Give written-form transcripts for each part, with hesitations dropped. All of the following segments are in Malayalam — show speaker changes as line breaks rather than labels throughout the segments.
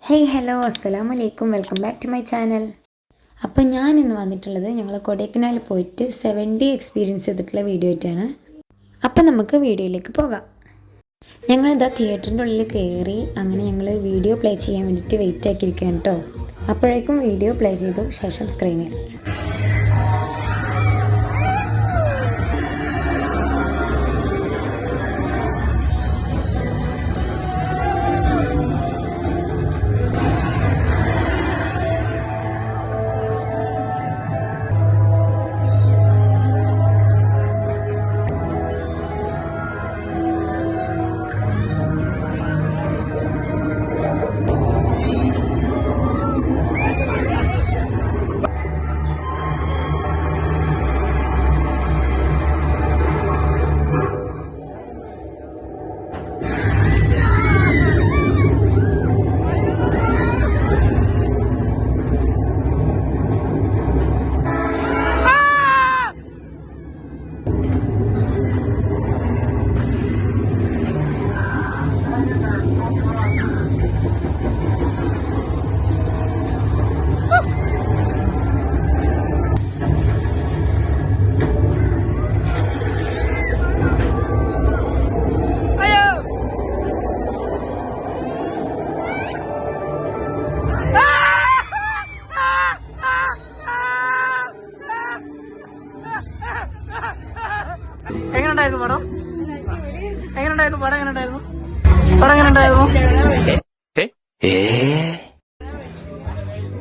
ഹേയ് ഹലോ അസ്സലാമു അലൈക്കും welcome back to my channel. അപ്പോൾ ഞാൻ ഇന്ന് വന്നിട്ടുള്ളത് ഞങ്ങൾ കൊടൈക്കനാൽ പോയിട്ട് 7 എക്സ്പീരിയൻസ് ചെയ്തിട്ടുള്ള വീഡിയോ ആയിട്ടാണ്. അപ്പോൾ നമുക്ക് വീഡിയോയിലേക്ക് പോകാം. ഞങ്ങളിതാ തിയേറ്ററിൻ്റെ ഉള്ളിൽ കയറി അങ്ങനെ ഞങ്ങൾ വീഡിയോ പ്ലേ ചെയ്യാൻ വേണ്ടിയിട്ട് വെയിറ്റ് ആക്കിയിരിക്കുകയാണ് കേട്ടോ. അപ്പോഴേക്കും വീഡിയോ പ്ലേ ചെയ്തു ശേഷം സ്ക്രീനിൽ
എങ്ങനെയുണ്ടായിരുന്നു പടം? എങ്ങനെയുണ്ടായിരുന്നു പടം? എങ്ങനെയുണ്ടായിരുന്നു പടം? എങ്ങനെയുണ്ടായിരുന്നു?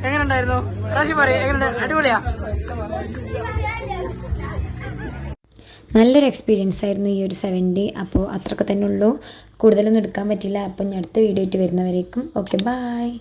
എങ്ങനെയുണ്ടായിരുന്നു റാഷി പറയും. എങ്ങനെയുണ്ട്? അടിപൊളിയാ.
നല്ലൊരു എക്സ്പീരിയൻസ് ആയിരുന്നു ഈ ഒരു 7 അപ്പോൾ അത്രയൊക്കെ തന്നെ ഉള്ളൂ, കൂടുതലൊന്നും എടുക്കാൻ പറ്റില്ല. അപ്പം അടുത്ത വീഡിയോ ആയിട്ട് വരുന്നവരേക്കും ഓക്കെ, ബായ്.